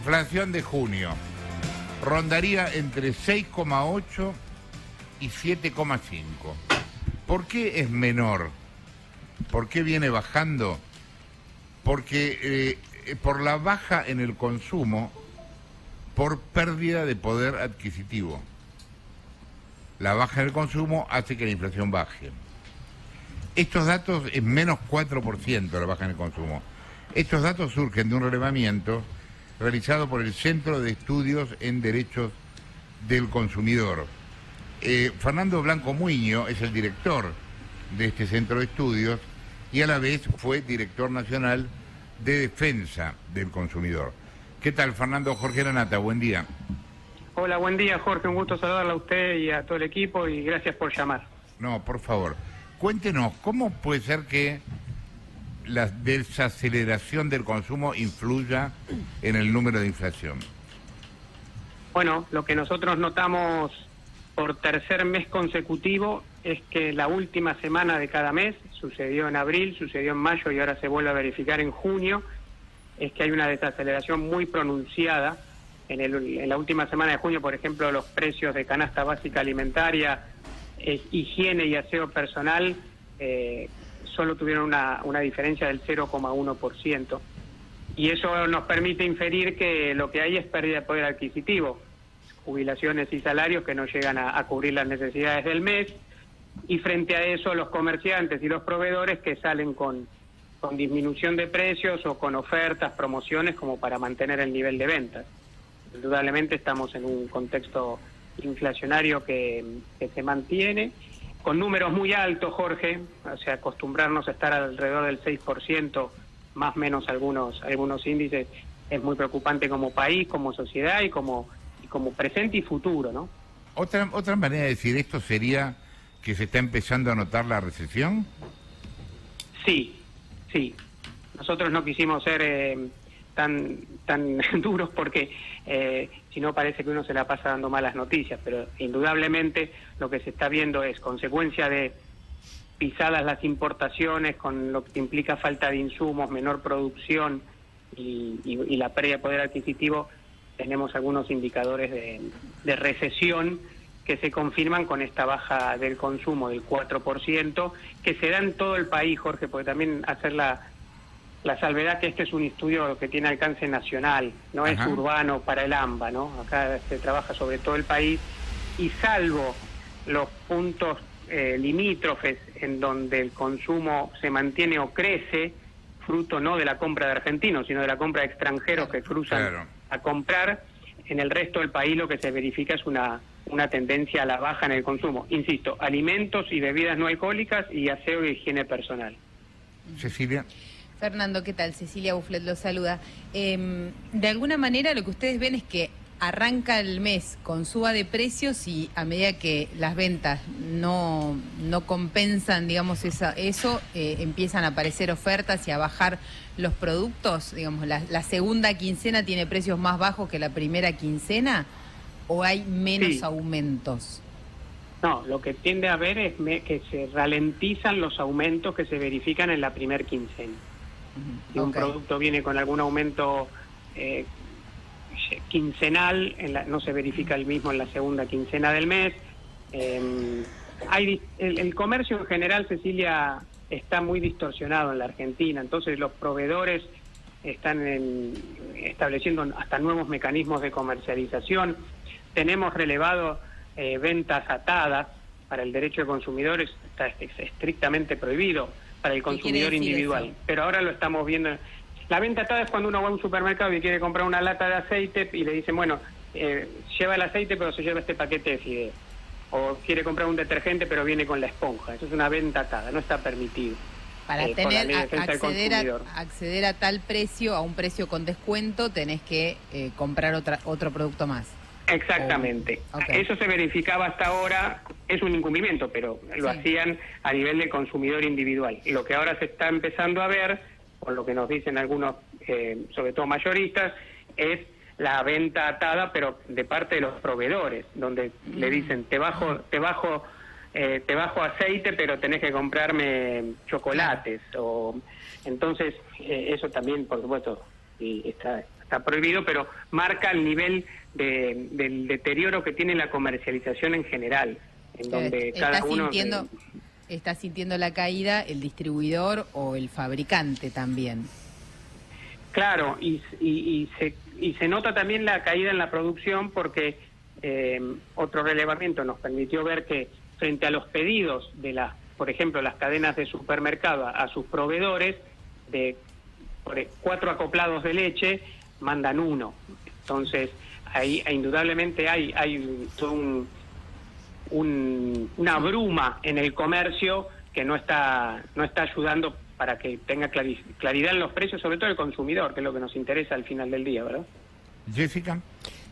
inflación de junio rondaría entre 6,8 y 7,5. ¿Por qué es menor? ¿Por qué viene bajando? Porque por la baja en el consumo, por pérdida de poder adquisitivo. La baja en el consumo hace que la inflación baje. Estos datos es menos 4% la baja en el consumo. Estos datos surgen de un relevamiento realizado por el Centro de Estudios en Derechos del Consumidor. Fernando Blanco Muiño es el director de este centro de estudios y a la vez fue director nacional de defensa del consumidor. ¿Qué tal, Fernando? Jorge Lanata, buen día. Hola, buen día, Jorge. Un gusto saludarle a usted y a todo el equipo y gracias por llamar. No, por favor, cuéntenos, ¿cómo puede ser que la desaceleración del consumo influya en el número de inflación? Bueno, lo que nosotros notamos por tercer mes consecutivo es que la última semana de cada mes, sucedió en abril, sucedió en mayo y ahora se vuelve a verificar en junio, es que hay una desaceleración muy pronunciada. En la última semana de junio, por ejemplo, los precios de canasta básica alimentaria, higiene y aseo personal solo tuvieron una diferencia del 0,1%. Y eso nos permite inferir que lo que hay es pérdida de poder adquisitivo, jubilaciones y salarios que no llegan a cubrir las necesidades del mes, y frente a eso los comerciantes y los proveedores que salen con disminución de precios o con ofertas, promociones como para mantener el nivel de ventas. Indudablemente estamos en un contexto inflacionario que se mantiene, con números muy altos, Jorge, o sea, acostumbrarnos a estar alrededor del 6%, más o menos algunos índices, es muy preocupante como país, como sociedad y como presente y futuro, ¿no? Otra manera de decir esto sería que se está empezando a notar la recesión. Sí. Nosotros no quisimos ser tan duros porque si no parece que uno se la pasa dando malas noticias, pero indudablemente lo que se está viendo es consecuencia de pisadas las importaciones, con lo que implica falta de insumos, menor producción y la pérdida de poder adquisitivo. Tenemos algunos indicadores de recesión que se confirman con esta baja del consumo del 4%, que se da en todo el país, Jorge, porque también hacer la salvedad que este es un estudio que tiene alcance nacional, no es urbano para el AMBA, ¿no? Acá se trabaja sobre todo el país, y salvo los puntos limítrofes en donde el consumo se mantiene o crece, fruto no de la compra de argentinos, sino de la compra de extranjeros que cruzan a comprar, en el resto del país lo que se verifica es una tendencia a la baja en el consumo. Insisto, alimentos y bebidas no alcohólicas y aseo y higiene personal. Cecilia. Fernando, ¿qué tal? Cecilia Bufflet lo saluda. De alguna manera lo que ustedes ven es que arranca el mes con suba de precios y a medida que las ventas no compensan, digamos, eso empiezan a aparecer ofertas y a bajar los productos. Digamos, la segunda quincena tiene precios más bajos que la primera quincena, ¿o hay menos aumentos? No, lo que tiende a haber es que se ralentizan los aumentos que se verifican en la primer quincena. Si un producto viene con algún aumento quincenal, no se verifica el mismo en la segunda quincena del mes. El comercio en general, Cecilia, está muy distorsionado en la Argentina, entonces los proveedores están estableciendo hasta nuevos mecanismos de comercialización. Tenemos relevado ventas atadas. Para el derecho de consumidores está estrictamente prohibido para el consumidor individual, pero ahora lo estamos viendo. La venta atada es cuando uno va a un supermercado y quiere comprar una lata de aceite y le dicen, bueno, lleva el aceite pero se lleva este paquete de fideos. O quiere comprar un detergente pero viene con la esponja. Eso es una venta atada, no está permitido. Para acceder a tal precio, a un precio con descuento, tenés que comprar otro producto más. Exactamente. Eso se verificaba hasta ahora, es un incumplimiento, pero lo hacían a nivel del consumidor individual. Y lo que ahora se está empezando a ver, por lo que nos dicen algunos, sobre todo mayoristas, es la venta atada, pero de parte de los proveedores, donde le dicen, te bajo aceite, pero tenés que comprarme chocolates. Entonces, eso también, por supuesto, está está prohibido, pero marca el nivel del deterioro que tiene la comercialización en general, en donde cada uno... Está sintiendo la caída el distribuidor o el fabricante también. Claro, y se nota también la caída en la producción porque otro relevamiento nos permitió ver que frente a los pedidos de por ejemplo, las cadenas de supermercado a sus proveedores, de 4 acoplados de leche, mandan 1. Entonces, ahí indudablemente hay una bruma en el comercio que no está ayudando para que tenga claridad en los precios, sobre todo el consumidor, que es lo que nos interesa al final del día, ¿verdad? Jessica.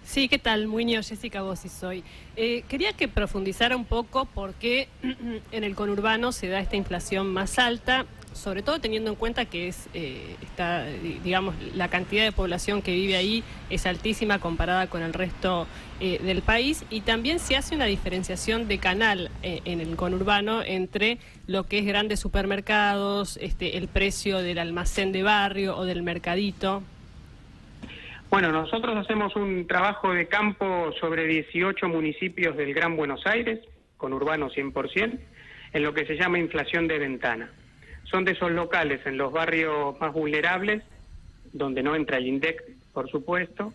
Sí, ¿qué tal? Jessica Bossi soy. Quería que profundizara un poco por qué en el conurbano se da esta inflación más alta, sobre todo teniendo en cuenta que digamos, la cantidad de población que vive ahí es altísima comparada con el resto del país, y también se hace una diferenciación de canal en el conurbano entre lo que es grandes supermercados, el precio del almacén de barrio o del mercadito. Bueno, nosotros hacemos un trabajo de campo sobre 18 municipios del Gran Buenos Aires, conurbano 100%, en lo que se llama inflación de ventana. Son de esos locales en los barrios más vulnerables, donde no entra el INDEC, por supuesto,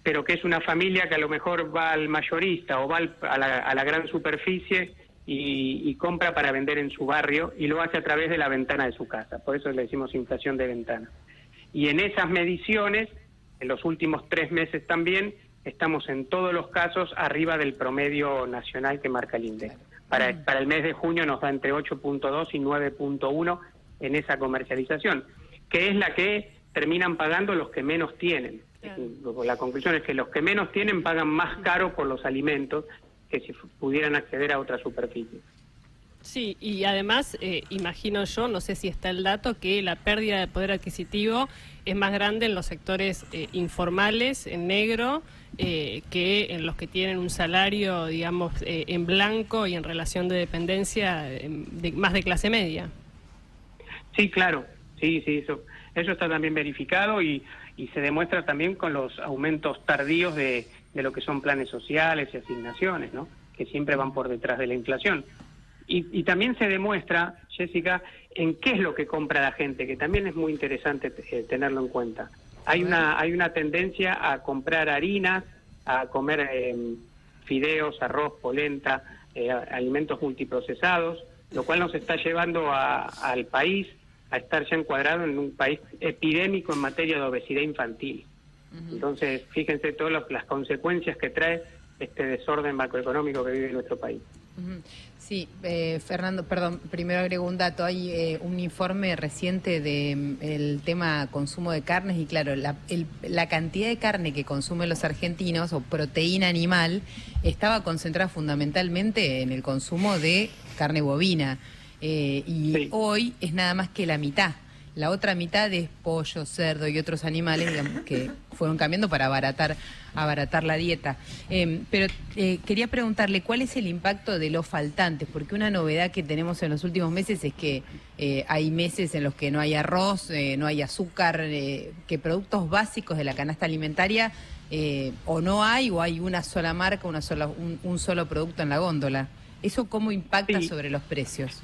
pero que es una familia que a lo mejor va al mayorista o va a la gran superficie y compra para vender en su barrio, y lo hace a través de la ventana de su casa. Por eso le decimos inflación de ventana. Y en esas mediciones, en los últimos 3 meses también, estamos en todos los casos arriba del promedio nacional que marca el INDEC. Para el mes de junio nos da entre 8.2 y 9.1 en esa comercialización, que es la que terminan pagando los que menos tienen. Claro. La conclusión es que los que menos tienen pagan más caro por los alimentos que si pudieran acceder a otra superficie. Sí, y además, imagino yo, no sé si está el dato, que la pérdida de poder adquisitivo es más grande en los sectores informales, en negro, que en los que tienen un salario, digamos, en blanco y en relación de dependencia más de clase media. Sí, claro, sí, eso está también verificado y se demuestra también con los aumentos tardíos de lo que son planes sociales y asignaciones, ¿no? Que siempre van por detrás de la inflación. Y también se demuestra, Jessica, en qué es lo que compra la gente, que también es muy interesante tenerlo en cuenta. Hay una tendencia a comprar harinas, a comer fideos, arroz, polenta, alimentos multiprocesados, lo cual nos está llevando al país a estar ya encuadrado en un país epidémico en materia de obesidad infantil. Entonces, fíjense todas las consecuencias que trae este desorden macroeconómico que vive nuestro país. Sí, Fernando, perdón, primero agrego un dato. Hay un informe reciente del tema consumo de carnes y claro, la cantidad de carne que consumen los argentinos o proteína animal estaba concentrada fundamentalmente en el consumo de carne bovina y sí. Hoy es nada más que la mitad. La otra mitad es pollo, cerdo y otros animales, digamos, que fueron cambiando para abaratar la dieta. Pero quería preguntarle, ¿cuál es el impacto de los faltantes? Porque una novedad que tenemos en los últimos meses es que hay meses en los que no hay arroz, no hay azúcar, que productos básicos de la canasta alimentaria o no hay, o hay una sola marca, un solo producto en la góndola. ¿Eso cómo impacta sobre los precios?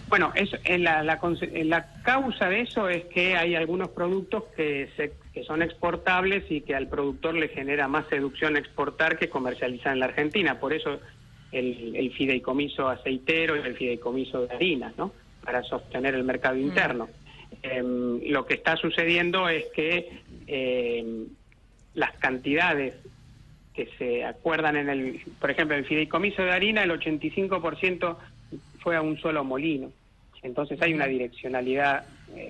Bueno, la causa de eso es que hay algunos productos que son exportables y que al productor le genera más seducción exportar que comercializar en la Argentina. Por eso el fideicomiso aceitero y el fideicomiso de harinas, ¿no? Para sostener el mercado interno. Lo que está sucediendo es que las cantidades que se acuerdan por ejemplo, en el fideicomiso de harina, el 85% fue a un solo molino. Entonces hay una direccionalidad,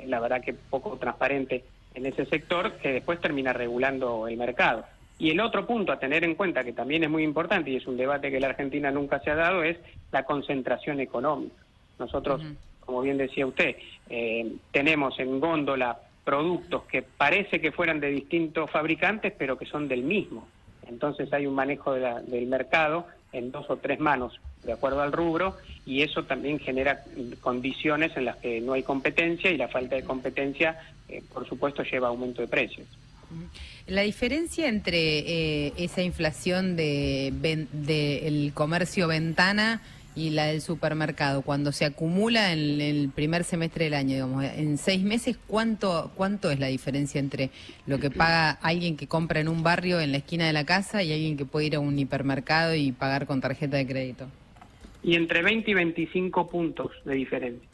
la verdad que poco transparente en ese sector, que después termina regulando el mercado. Y el otro punto a tener en cuenta, que también es muy importante y es un debate que la Argentina nunca se ha dado, es la concentración económica. Nosotros, como bien decía usted, tenemos en góndola productos que parece que fueran de distintos fabricantes, pero que son del mismo. Entonces hay un manejo del mercado en 2 o 3 manos, de acuerdo al rubro, y eso también genera condiciones en las que no hay competencia, y la falta de competencia, por supuesto, lleva a aumento de precios. La diferencia entre esa inflación del comercio ventana y la del supermercado, cuando se acumula en el primer semestre del año, digamos, en 6 meses, ¿cuánto es la diferencia entre lo que paga alguien que compra en un barrio en la esquina de la casa y alguien que puede ir a un hipermercado y pagar con tarjeta de crédito? Y entre 20 y 25 puntos de diferencia,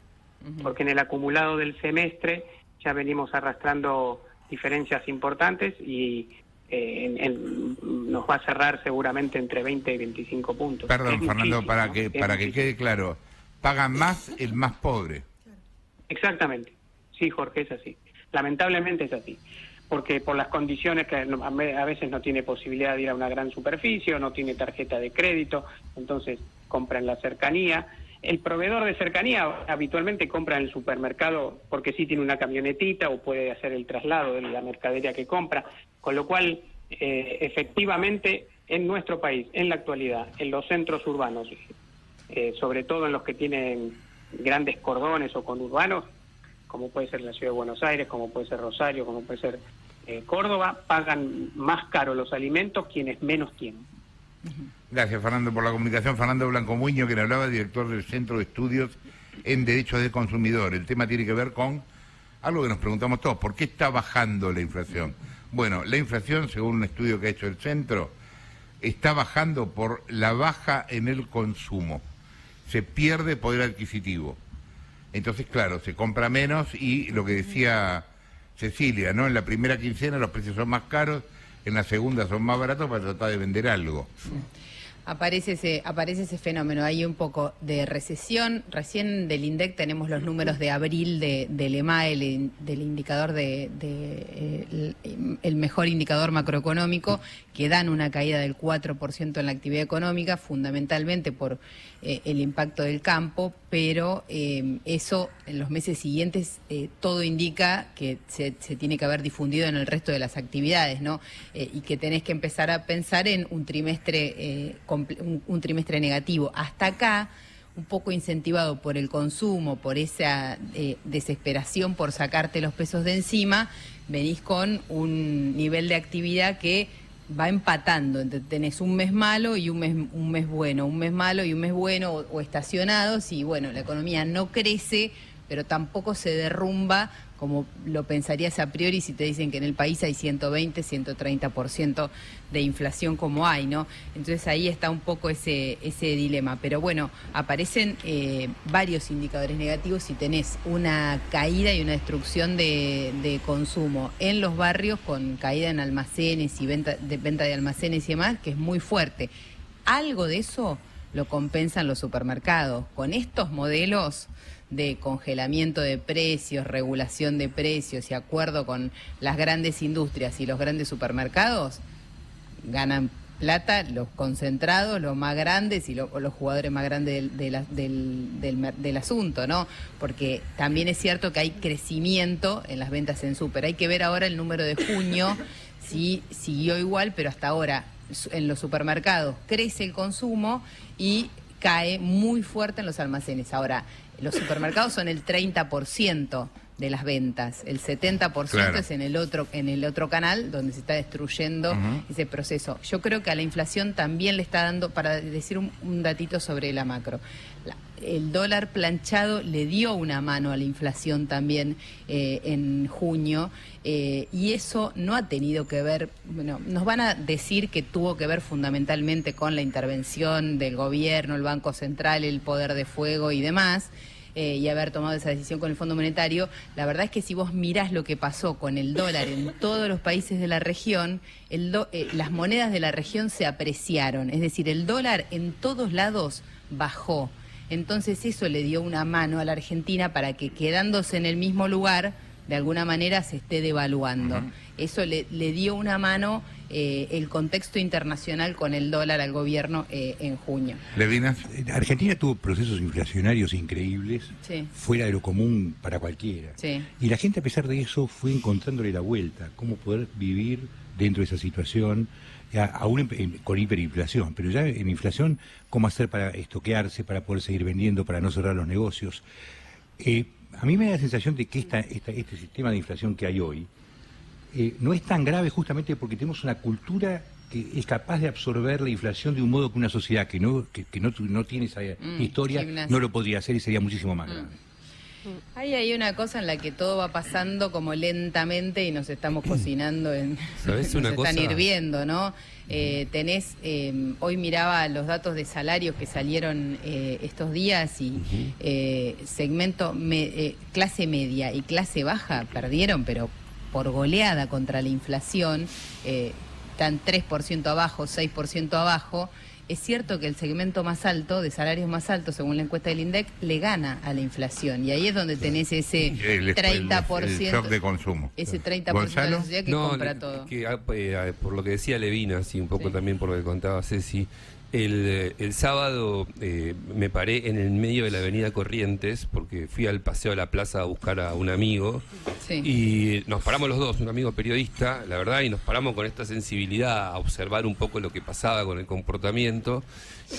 porque en el acumulado del semestre ya venimos arrastrando diferencias importantes y nos va a cerrar seguramente entre 20 y 25 puntos. Perdón, Fernando, para que quede claro, paga más el más pobre. Exactamente, sí, Jorge, es así. Lamentablemente es así, porque por las condiciones que a veces no tiene posibilidad de ir a una gran superficie o no tiene tarjeta de crédito, entonces compra en la cercanía. El proveedor de cercanía habitualmente compra en el supermercado porque sí tiene una camionetita o puede hacer el traslado de la mercadería que compra, con lo cual efectivamente en nuestro país, en la actualidad, en los centros urbanos, sobre todo en los que tienen grandes cordones o conurbanos, como puede ser la ciudad de Buenos Aires, como puede ser Rosario, como puede ser Córdoba, pagan más caro los alimentos quienes menos tienen. Gracias, Fernando, por la comunicación. Fernando Blanco Muño, quien hablaba, director del Centro de Estudios en Derechos del Consumidor. El tema tiene que ver con algo que nos preguntamos todos: ¿por qué está bajando la inflación? Bueno, la inflación, según un estudio que ha hecho el Centro, está bajando por la baja en el consumo. Se pierde poder adquisitivo. Entonces, claro, se compra menos y lo que decía Cecilia, ¿no? En la primera quincena los precios son más caros, en la segunda son más baratos para tratar de vender algo. Aparece ese fenómeno, hay un poco de recesión. Recién del INDEC tenemos los números de abril del EMAE, del indicador el mejor indicador macroeconómico, que dan una caída del 4% en la actividad económica, fundamentalmente por el impacto del campo, pero eso en los meses siguientes todo indica que se tiene que haber difundido en el resto de las actividades, ¿no? Y que tenés que empezar a pensar en un trimestre negativo. Hasta acá, un poco incentivado por el consumo, por esa desesperación por sacarte los pesos de encima, venís con un nivel de actividad que va empatando. Tenés un mes malo y un mes bueno, un mes malo y un mes bueno, o estacionados, y bueno, la economía no crece, pero tampoco se derrumba como lo pensarías a priori si te dicen que en el país hay 120, 130% de inflación como hay, ¿no? Entonces ahí está un poco ese dilema. Pero bueno, aparecen varios indicadores negativos si tenés una caída y una destrucción de consumo en los barrios, con caída en almacenes y venta de almacenes y demás, que es muy fuerte. Algo de eso lo compensan los supermercados. Con estos modelos de congelamiento de precios, regulación de precios y acuerdo con las grandes industrias y los grandes supermercados, ganan plata los concentrados, los más grandes y los jugadores más grandes del asunto, ¿no? Porque también es cierto que hay crecimiento en las ventas en súper. Hay que ver ahora el número de junio, si siguió igual, pero hasta ahora en los supermercados crece el consumo y cae muy fuerte en los almacenes. Ahora, los supermercados son el 30% de las ventas, el 70% claro, es en el otro canal donde se está destruyendo ese proceso. Yo creo que a la inflación también le está dando, para decir un datito sobre la macro, el dólar planchado le dio una mano a la inflación también en junio, y eso no ha tenido que ver, bueno, nos van a decir que tuvo que ver fundamentalmente con la intervención del gobierno, el Banco Central, el poder de fuego y demás, y haber tomado esa decisión con el Fondo Monetario. La verdad es que si vos mirás lo que pasó con el dólar en todos los países de la región, las monedas de la región se apreciaron, es decir, el dólar en todos lados bajó. Entonces eso le dio una mano a la Argentina para que, quedándose en el mismo lugar, de alguna manera se esté devaluando. Eso le dio una mano el contexto internacional con el dólar al gobierno en junio. Levinas. Argentina tuvo procesos inflacionarios increíbles, sí, fuera de lo común para cualquiera. Sí. Y la gente, a pesar de eso, fue encontrándole la vuelta, cómo poder vivir dentro de esa situación, aún con hiperinflación, pero ya en inflación, cómo hacer para estoquearse, para poder seguir vendiendo, para no cerrar los negocios. A mí me da la sensación de que este sistema de inflación que hay hoy no es tan grave justamente porque tenemos una cultura que es capaz de absorber la inflación de un modo que una sociedad que no tiene esa historia no lo podría hacer y sería muchísimo más grave. Ahí hay una cosa en la que todo va pasando como lentamente y nos estamos cocinando, ¿Sabes una cosa? Están hirviendo, ¿no? Hoy miraba los datos de salarios que salieron estos días y segmento clase media y clase baja perdieron, pero por goleada contra la inflación, están 3% abajo, 6% abajo. Es cierto que el segmento más alto, de salarios más altos, según la encuesta del INDEC, le gana a la inflación. Y ahí es donde tenés ese 30%. El shock de consumo. Ese 30% de la sociedad que compra todo. Por lo que decía Levinas y un poco también por lo que contaba Ceci, el sábado me paré en el medio de la avenida Corrientes porque fui al paseo a la plaza a buscar a un amigo y nos paramos los dos, un amigo periodista, la verdad, y nos paramos con esta sensibilidad a observar un poco lo que pasaba con el comportamiento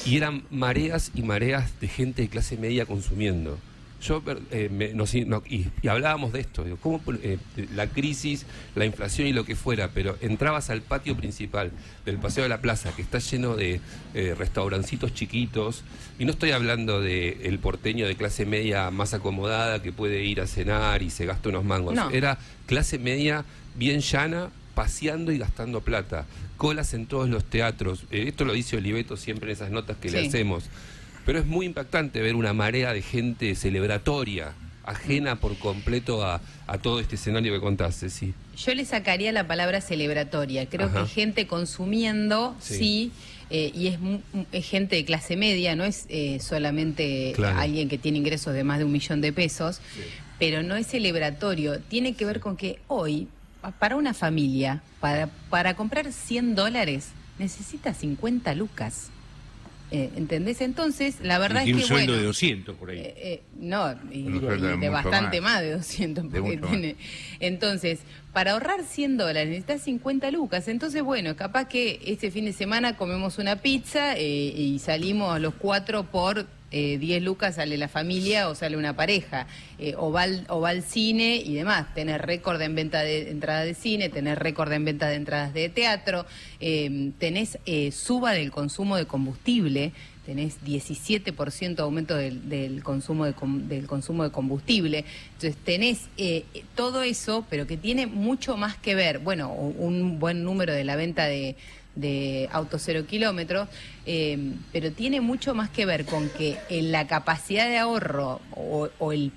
y eran mareas y mareas de gente de clase media consumiendo. Y hablábamos de esto, cómo la crisis, la inflación y lo que fuera, pero entrabas al patio principal del Paseo de la Plaza, que está lleno de restaurancitos chiquitos, y no estoy hablando del porteño de clase media más acomodada que puede ir a cenar y se gasta unos mangos, era clase media bien llana, paseando y gastando plata, colas en todos los teatros, esto lo dice Oliveto siempre en esas notas que le hacemos. Pero es muy impactante ver una marea de gente celebratoria, ajena por completo a todo este escenario que contaste, sí. Yo le sacaría la palabra celebratoria. Creo que gente consumiendo, y es gente de clase media, no es solamente alguien que tiene ingresos de más de 1 millón de pesos, pero no es celebratorio. Tiene que ver con que hoy, para una familia, para comprar $100, necesita 50 lucas. ¿Entendés? Entonces, la verdad es que, un sueldo de 200 por ahí. De bastante más de 200. Entonces, para ahorrar $100 necesitas 50 lucas. Entonces, bueno, capaz que este fin de semana comemos una pizza y salimos los 4 por 10 lucas, sale la familia o sale una pareja, o va al cine y demás. Tenés récord en venta de entradas de cine, tenés récord en venta de entradas de teatro, tenés suba del consumo de combustible, tenés 17% aumento del consumo de combustible. Entonces tenés todo eso, pero que tiene mucho más que ver, bueno, un buen número de la venta de autos 0 kilómetros, pero tiene mucho más que ver con que la capacidad de ahorro o el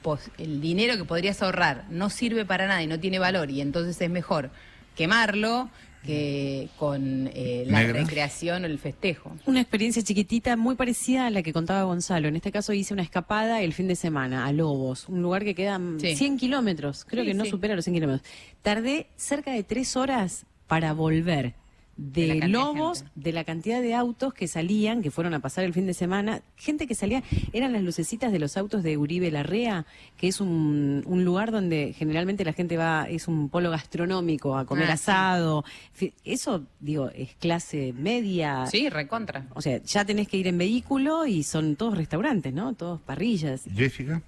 dinero que podrías ahorrar no sirve para nada y no tiene valor, y entonces es mejor quemarlo que con la recreación o el festejo. Una experiencia chiquitita muy parecida a la que contaba Gonzalo. En este caso hice una escapada el fin de semana a Lobos, un lugar que queda 100 kilómetros, creo que no supera los 100 kilómetros. Tardé cerca de 3 horas para volver de Lobos, de la cantidad de autos que salían, que fueron a pasar el fin de semana, gente que salía, eran las lucecitas de los autos de Uribe Larrea, que es un lugar donde generalmente la gente va, es un polo gastronómico, a comer asado. Eso, digo, es clase media. Sí, recontra. O sea, ya tenés que ir en vehículo y son todos restaurantes, ¿no? Todos parrillas. Jessica.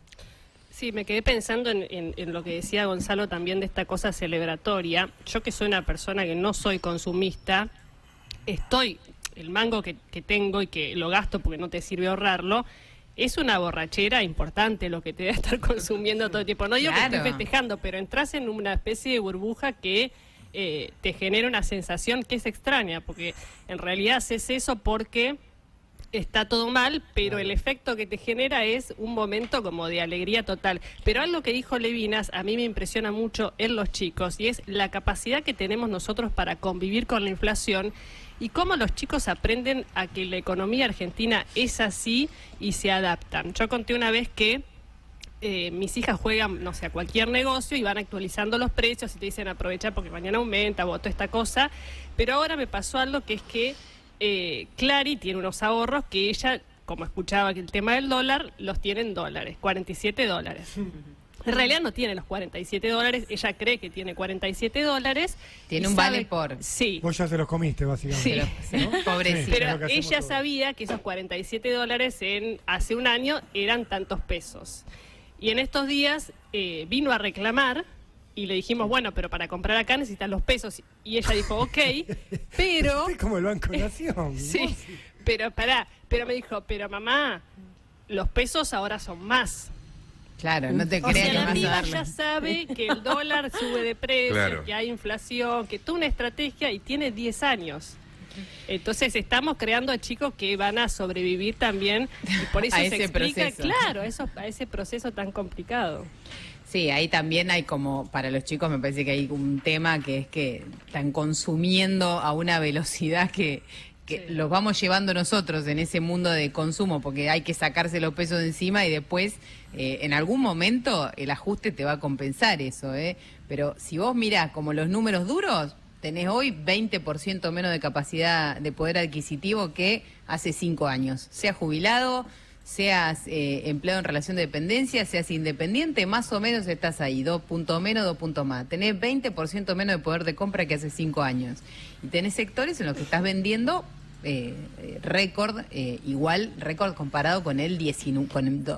Sí, me quedé pensando en lo que decía Gonzalo también de esta cosa celebratoria. Yo que soy una persona que no soy consumista, el mango que tengo y que lo gasto porque no te sirve ahorrarlo, es una borrachera importante lo que te debe estar consumiendo todo el tiempo. No digo que estés festejando, pero entras en una especie de burbuja que te genera una sensación que es extraña, porque en realidad haces eso porque está todo mal, pero el efecto que te genera es un momento como de alegría total. Pero algo que dijo Levinas a mí me impresiona mucho en los chicos, y es la capacidad que tenemos nosotros para convivir con la inflación y cómo los chicos aprenden a que la economía argentina es así y se adaptan. Yo conté una vez que mis hijas juegan, no sé, a cualquier negocio y van actualizando los precios y te dicen aprovechar porque mañana aumenta, o toda esta cosa, pero ahora me pasó algo que es que Clary tiene unos ahorros que ella, como escuchaba que el tema del dólar, los tiene en dólares, $47. En realidad no tiene los $47, ella cree que tiene $47. Tiene un vale por. Sí. Vos ya se los comiste, básicamente. Sí, ¿no? Pobrecita. Pero ella sabía que esos $47 hace un año eran tantos pesos. Y en estos días vino a reclamar Y le dijimos, bueno, pero para comprar acá necesitan los pesos. Y ella dijo, ok, pero... Es como el Banco Nación. Sí, pero me dijo, pero mamá, los pesos ahora son más. Claro, no te creas que la vas a piba darle. ya sabe que el dólar sube de precio, Claro. que hay inflación, que toda una estrategia, y tiene 10 años. Entonces estamos creando a chicos que van a sobrevivir también, y por eso A se ese explica, proceso. claro, a ese proceso tan complicado. Sí, ahí también hay como, para los chicos me parece que hay un tema que es que están consumiendo a una velocidad que los vamos llevando nosotros en ese mundo de consumo, porque hay que sacarse los pesos de encima y después en algún momento el ajuste te va a compensar eso, pero si vos mirás como los números duros, tenés hoy 20% menos de capacidad de poder adquisitivo que hace 5 años, sea jubilado, seas empleado en relación de dependencia, seas independiente, más o menos estás ahí, 2 puntos menos, 2 puntos más. Tenés 20% menos de poder de compra que hace 5 años. Y tenés sectores en los que estás vendiendo récord, récord comparado con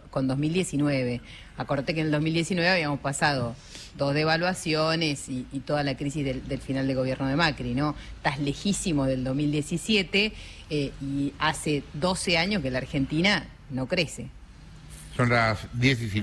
con 2019. Acordate que en el 2019 habíamos pasado 2 devaluaciones y toda la crisis del final de gobierno de Macri, ¿no? Estás lejísimo del 2017 y hace 12 años que la Argentina no crece. Son las 10:50.